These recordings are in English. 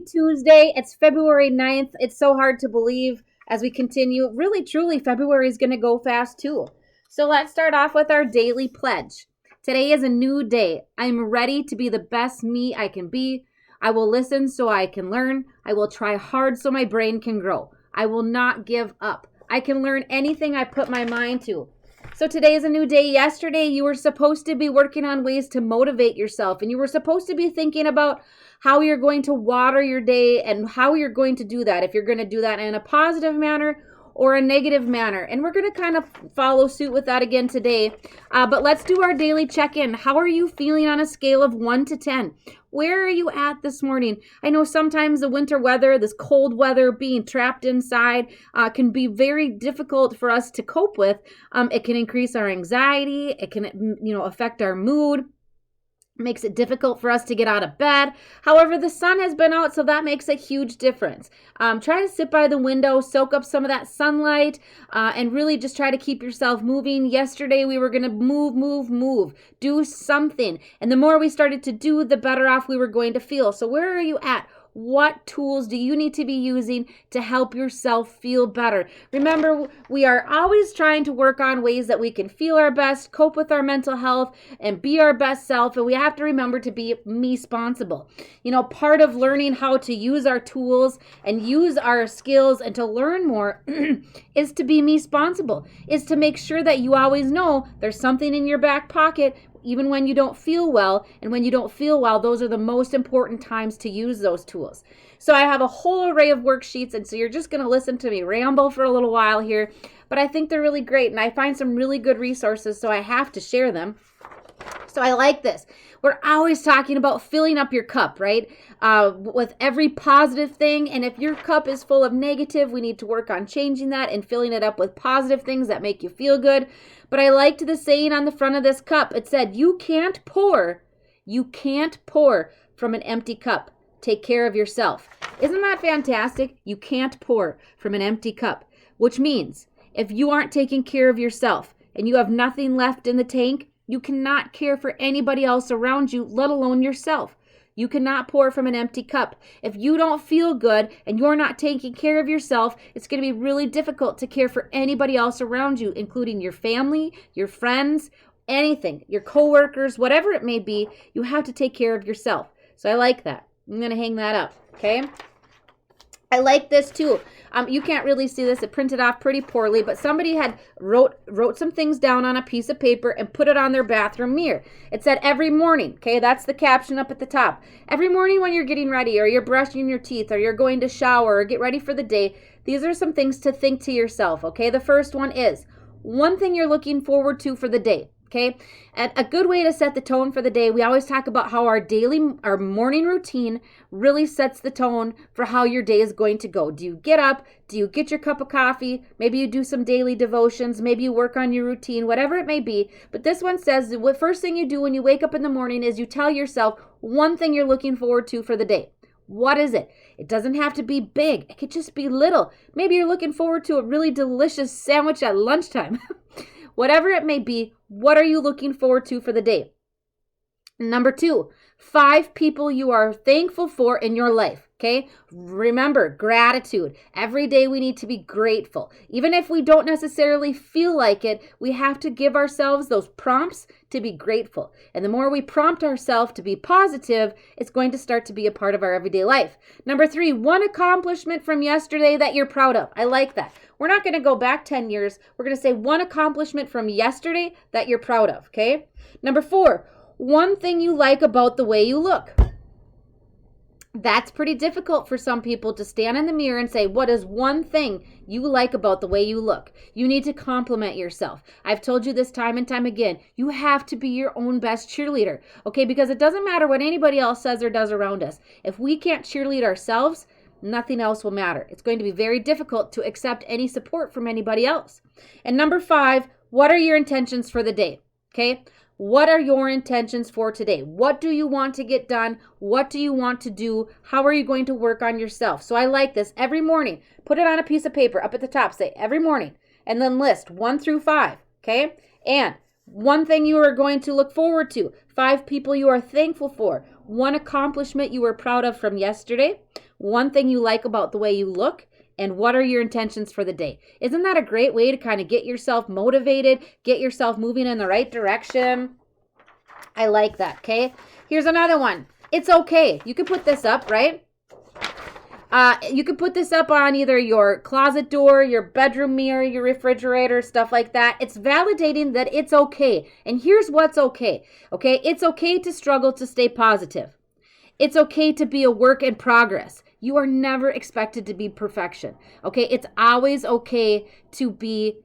Happy Tuesday. It's February 9th. It's so hard to believe as we continue. Really, truly, February is going to go fast too. So let's start off with our daily pledge. Today is a new day. I'm ready to be the best me I can be. I will listen so I can learn. I will try hard so my brain can grow. I will not give up. I can learn anything I put my mind to. So today is a new day. Yesterday, you were supposed to be working on ways to motivate yourself, and you were supposed to be thinking about how you're going to water your day and how you're going to do that, if you're going to do that in a positive manner or a negative manner. And we're going to kind of follow suit with that again today. But let's do our daily check-in. How are you feeling on a scale of 1 to 10? Where are you at this morning? I know sometimes the winter weather, this cold weather, being trapped inside can be very difficult for us to cope with. It can increase our anxiety. It can, affect our mood. Makes it difficult for us to get out of bed. However, the sun has been out, so that makes a huge difference. Try to sit by the window, soak up some of that sunlight, and really just try to keep yourself moving. Yesterday, we were going to move, do something. And the more we started to do, the better off we were going to feel. So where are you at? What tools do you need to be using to help yourself feel better? Remember, we are always trying to work on ways that we can feel our best, cope with our mental health, and be our best self. And we have to remember to be me-sponsible. Part of learning how to use our tools and use our skills and to learn more is to be me-sponsible, is to make sure that you always know there's something in your back pocket even when you don't feel well. And when you don't feel well, those are the most important times to use those tools. So I have a whole array of worksheets, and so you're just going to listen to me ramble for a little while here, but I think they're really great, and I find some really good resources, so I have to share them. So I like this. We're always talking about filling up your cup, right? With every positive thing. And if your cup is full of negative, we need to work on changing that and filling it up with positive things that make you feel good. But I liked the saying on the front of this cup. It said, you can't pour from an empty cup. Take care of yourself. Isn't that fantastic? You can't pour from an empty cup, which means if you aren't taking care of yourself and you have nothing left in the tank, you cannot care for anybody else around you, let alone yourself. You cannot pour from an empty cup. If you don't feel good and you're not taking care of yourself, it's going to be really difficult to care for anybody else around you, including your family, your friends, anything, your coworkers, whatever it may be. You have to take care of yourself. So I like that. I'm going to hang that up, okay? I like this too. You can't really see this. It printed off pretty poorly, but somebody had wrote some things down on a piece of paper and put it on their bathroom mirror. It said every morning, okay? That's the caption up at the top. Every morning when you're getting ready or you're brushing your teeth or you're going to shower or get ready for the day, these are some things to think to yourself, okay? The first one is one thing you're looking forward to for the day. Okay, and a good way to set the tone for the day, we always talk about how our morning routine really sets the tone for how your day is going to go. Do you get up? Do you get your cup of coffee? Maybe you do some daily devotions. Maybe you work on your routine, whatever it may be. But this one says the first thing you do when you wake up in the morning is you tell yourself one thing you're looking forward to for the day. What is it? It doesn't have to be big. It could just be little. Maybe you're looking forward to a really delicious sandwich at lunchtime. Whatever it may be, what are you looking forward to for the day? Number 2, 5 people you are thankful for in your life, okay? Remember, gratitude. Every day we need to be grateful. Even if we don't necessarily feel like it, we have to give ourselves those prompts to be grateful. And the more we prompt ourselves to be positive, it's going to start to be a part of our everyday life. Number 3, one accomplishment from yesterday that you're proud of. I like that. We're not going to go back 10 years. We're going to say one accomplishment from yesterday that you're proud of, okay? Number 4, one thing you like about the way you look. That's pretty difficult for some people to stand in the mirror and say, what is one thing you like about the way you look? You need to compliment yourself. I've told you this time and time again. You have to be your own best cheerleader, okay? Because it doesn't matter what anybody else says or does around us. If we can't cheerlead ourselves, nothing else will matter. It's going to be very difficult to accept any support from anybody else. And number 5, what are your intentions for the day? Okay? What are your intentions for today? What do you want to get done? What do you want to do? How are you going to work on yourself? So I like this. Every morning, put it on a piece of paper up at the top. Say every morning, and then list 1 through 5. Okay? And one thing you are going to look forward to. 5 people you are thankful for. one accomplishment you were proud of from yesterday, one thing you like about the way you look, and what are your intentions for the day? Isn't that a great way to kind of get yourself motivated, get yourself moving in the right direction? I like that, okay? Here's another one. It's okay. You can put this up, right? You can put this up on either your closet door, your bedroom mirror, your refrigerator, stuff like that. It's validating that it's okay. And here's what's okay. Okay, it's okay to struggle to stay positive. It's okay to be a work in progress. You are never expected to be perfection. Okay, it's always okay to be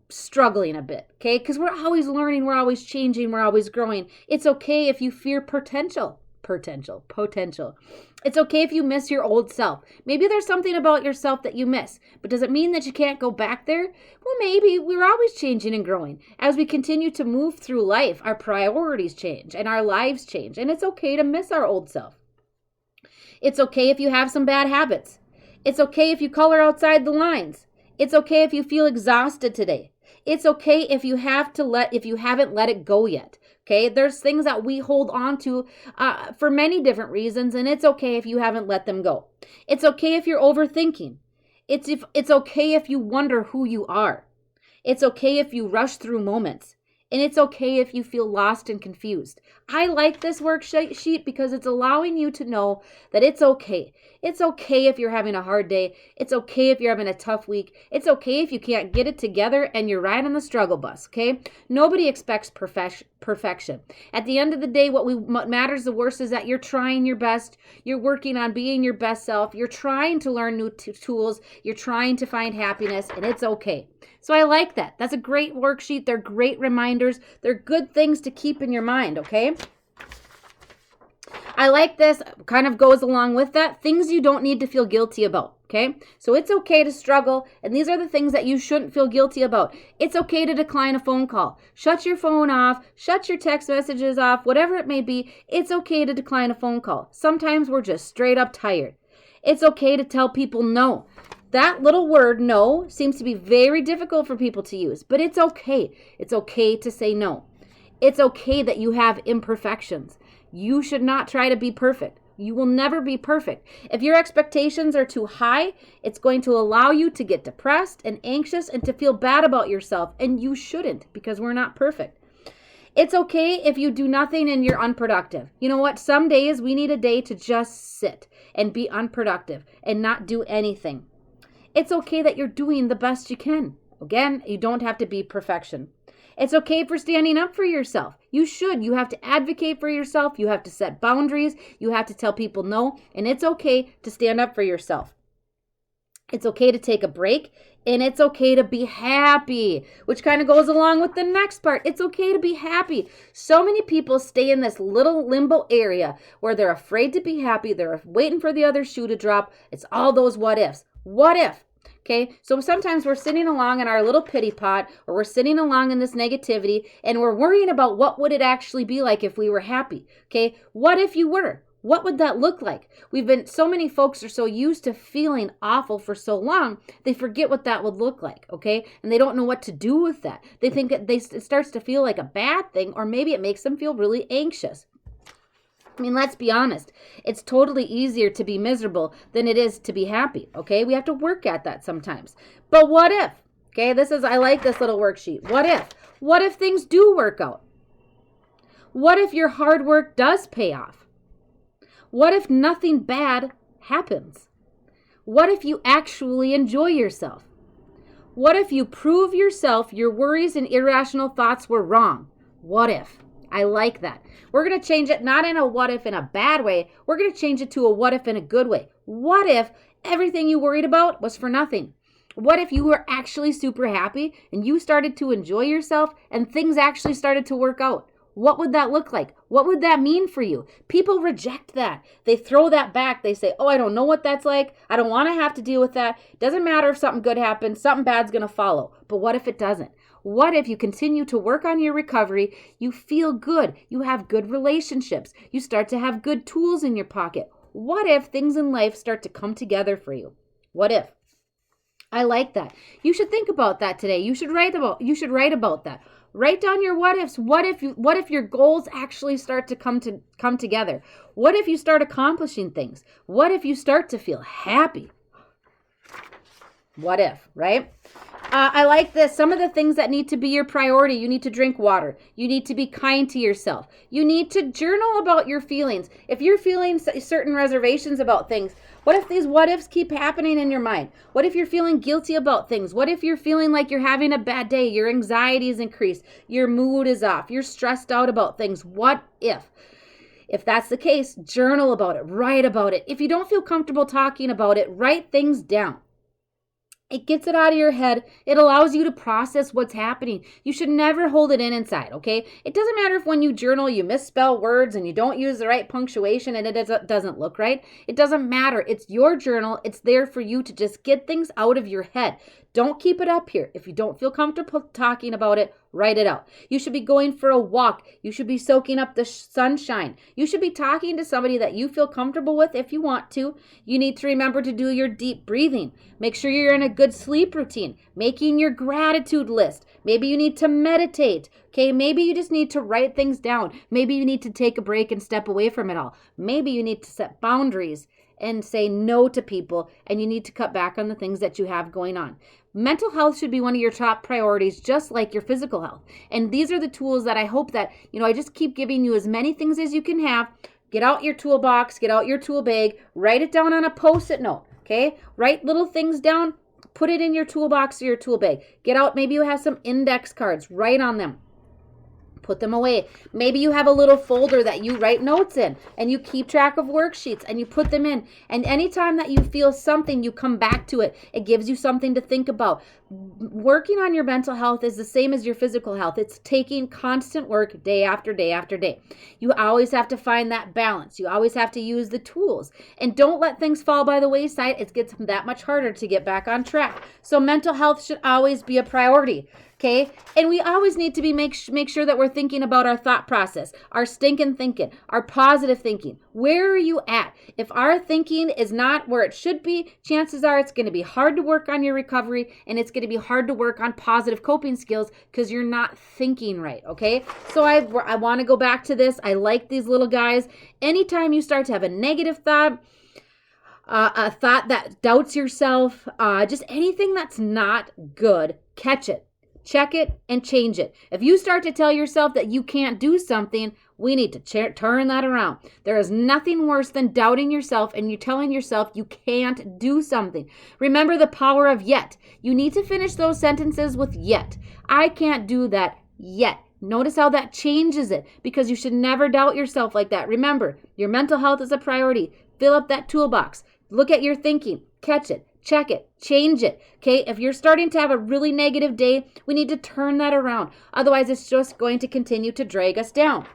struggling a bit, okay? Because we're always learning, we're always changing, we're always growing. It's okay if you fear potential. It's okay if you miss your old self. Maybe there's something about yourself that you miss, but does it mean that you can't go back there? Well, maybe. We're always changing and growing. As we continue to move through life, our priorities change and our lives change, and it's okay to miss our old self. It's okay if you have some bad habits. It's okay if you color outside the lines. It's okay if you feel exhausted today. It's okay if you haven't let it go yet. Okay, there's things that we hold on to for many different reasons, and it's okay if you haven't let them go. It's okay if you're overthinking. It's okay if you wonder who you are. It's okay if you rush through moments. And it's okay if you feel lost and confused. I like this worksheet because it's allowing you to know that it's okay. It's okay if you're having a hard day. It's okay if you're having a tough week. It's okay if you can't get it together and you're riding the struggle bus, okay? Nobody expects perfection. At the end of the day, what matters the worst is that you're trying your best. You're working on being your best self. You're trying to learn new tools. You're trying to find happiness, and it's okay. So I like that. That's a great worksheet. They're great reminders. They're good things to keep in your mind, okay? I like this. Kind of goes along with that. Things you don't need to feel guilty about, okay? So it's okay to struggle, and these are the things that you shouldn't feel guilty about. It's okay to decline a phone call. Shut your phone off. Shut your text messages off. Whatever it may be, it's okay to decline a phone call. Sometimes we're just straight up tired. It's okay to tell people no. That little word, no, seems to be very difficult for people to use, but it's okay. It's okay to say no. It's okay that you have imperfections. You should not try to be perfect. You will never be perfect. If your expectations are too high, it's going to allow you to get depressed and anxious and to feel bad about yourself, and you shouldn't because we're not perfect. It's okay if you do nothing and you're unproductive. You know what? Some days we need a day to just sit and be unproductive and not do anything. It's okay that you're doing the best you can. Again, you don't have to be perfection. It's okay for standing up for yourself. You should. You have to advocate for yourself. You have to set boundaries. You have to tell people no. And it's okay to stand up for yourself. It's okay to take a break. And it's okay to be happy, which kind of goes along with the next part. It's okay to be happy. So many people stay in this little limbo area where they're afraid to be happy. They're waiting for the other shoe to drop. It's all those what ifs. What if? Okay, so sometimes we're sitting along in our little pity pot, or we're sitting along in this negativity, and we're worrying about what would it actually be like if we were happy. Okay, what if you were? What would that look like? So many folks are so used to feeling awful for so long, they forget what that would look like, okay? And they don't know what to do with that. They think it starts to feel like a bad thing, or maybe it makes them feel really anxious. I mean, let's be honest. It's totally easier to be miserable than it is to be happy, okay? We have to work at that sometimes. But what if? Okay, I like this little worksheet. What if? What if things do work out? What if your hard work does pay off? What if nothing bad happens? What if you actually enjoy yourself? What if you prove yourself your worries and irrational thoughts were wrong? What if? I like that. We're going to change it not in a what if in a bad way. We're going to change it to a what if in a good way. What if everything you worried about was for nothing? What if you were actually super happy and you started to enjoy yourself and things actually started to work out? What would that look like? What would that mean for you? People reject that. They throw that back. They say, oh, I don't know what that's like. I don't want to have to deal with that. Doesn't matter if something good happens. Something bad's going to follow. But what if it doesn't? What if you continue to work on your recovery? You feel good. You have good relationships. You start to have good tools in your pocket. What if things in life start to come together for you? What if? I like that. You should think about that today. You should write about that. Write down your what ifs. What if your goals actually start to come together? What if you start accomplishing things? What if you start to feel happy? What if, right? I like this. Some of the things that need to be your priority. You need to drink water. You need to be kind to yourself. You need to journal about your feelings. If you're feeling certain reservations about things, what if these what ifs keep happening in your mind? What if you're feeling guilty about things? What if you're feeling like you're having a bad day? Your anxiety is increased. Your mood is off. You're stressed out about things. What if? If that's the case, journal about it. Write about it. If you don't feel comfortable talking about it, write things down. It gets it out of your head. It allows you to process what's happening. You should never hold it in inside, okay? It doesn't matter if when you journal, you misspell words and you don't use the right punctuation and it doesn't look right. It doesn't matter. It's your journal. It's there for you to just get things out of your head. Don't keep it up here. If you don't feel comfortable talking about it, write it out. You should be going for a walk. You should be soaking up the sunshine. You should be talking to somebody that you feel comfortable with if you want to. You need to remember to do your deep breathing. Make sure you're in a good sleep routine. Making your gratitude list. Maybe you need to meditate. Okay, maybe you just need to write things down. Maybe you need to take a break and step away from it all. Maybe you need to set boundaries and say no to people, and you need to cut back on the things that you have going on. Mental health should be one of your top priorities, just like your physical health. And these are the tools that I hope that, I just keep giving you as many things as you can have. Get out your toolbox, get out your tool bag, write it down on a Post-it note, okay? Write little things down, put it in your toolbox or your tool bag. Get out, maybe you have some index cards, write on them. Put them away. Maybe you have a little folder that you write notes in and you keep track of worksheets and you put them in. And anytime that you feel something, you come back to it. It gives you something to think about. Working on your mental health is the same as your physical health. It's taking constant work day after day after day. You always have to find that balance. You always have to use the tools. And don't let things fall by the wayside. It gets that much harder to get back on track. So mental health should always be a priority. Okay, and we always need to make sure that we're thinking about our thought process, our stinking thinking, our positive thinking. Where are you at? If our thinking is not where it should be, chances are it's going to be hard to work on your recovery, and it's going to be hard to work on positive coping skills because you're not thinking right, okay? So I want to go back to this. I like these little guys. Anytime you start to have a negative thought, a thought that doubts yourself, just anything that's not good, catch it. Check it and change it. If you start to tell yourself that you can't do something, we need to turn that around. There is nothing worse than doubting yourself and you telling yourself you can't do something. Remember the power of yet. You need to finish those sentences with yet. I can't do that yet. Notice how that changes it, because you should never doubt yourself like that. Remember, your mental health is a priority. Fill up that toolbox. Look at your thinking. Catch it. Check it, change it, okay? If you're starting to have a really negative day, we need to turn that around. Otherwise, it's just going to continue to drag us down.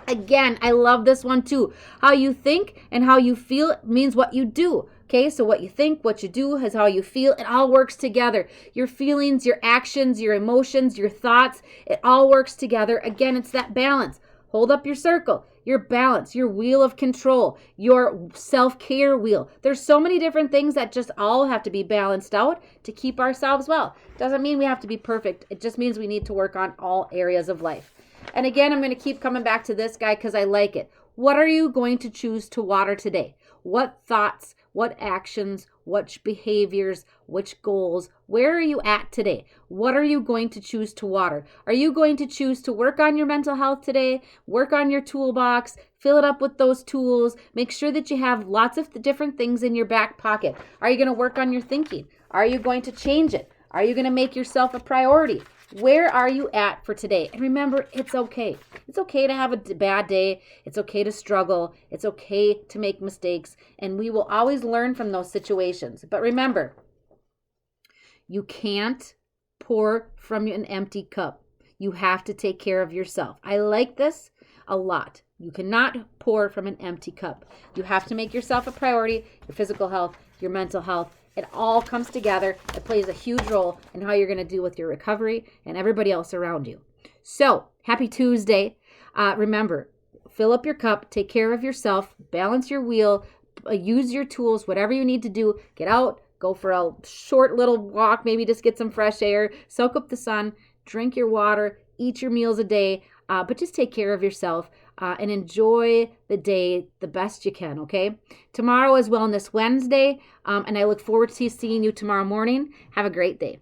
Again, I love this one too. How you think and how you feel means what you do, okay? So what you think, what you do is how you feel. It all works together. Your feelings, your actions, your emotions, your thoughts, it all works together. Again, it's that balance. Hold up your circle, your balance, your wheel of control, your self-care wheel. There's so many different things that just all have to be balanced out to keep ourselves well. Doesn't mean we have to be perfect. It just means we need to work on all areas of life. And again, I'm going to keep coming back to this guy because I like it. What are you going to choose to water today? What thoughts, what actions, which behaviors, which goals, where are you at today? What are you going to choose to water? Are you going to choose to work on your mental health today? Work on your toolbox, fill it up with those tools, make sure that you have lots of different things in your back pocket. Are you going to work on your thinking? Are you going to change it? Are you going to make yourself a priority? Where are you at for today? And remember, it's okay. It's okay to have a bad day. It's okay to struggle. It's okay to make mistakes. And we will always learn from those situations. But remember, you can't pour from an empty cup. You have to take care of yourself. I like this a lot. You cannot pour from an empty cup. You have to make yourself a priority, your physical health, your mental health. It all comes together. It plays a huge role in how you're going to deal with your recovery and everybody else around you. So, happy Tuesday. Remember, fill up your cup, take care of yourself, balance your wheel, use your tools, whatever you need to do. Get out, go for a short little walk, maybe just get some fresh air, soak up the sun, drink your water, eat your meals a day, but just take care of yourself and enjoy the day the best you can, okay? Tomorrow is Wellness Wednesday, and I look forward to seeing you tomorrow morning. Have a great day.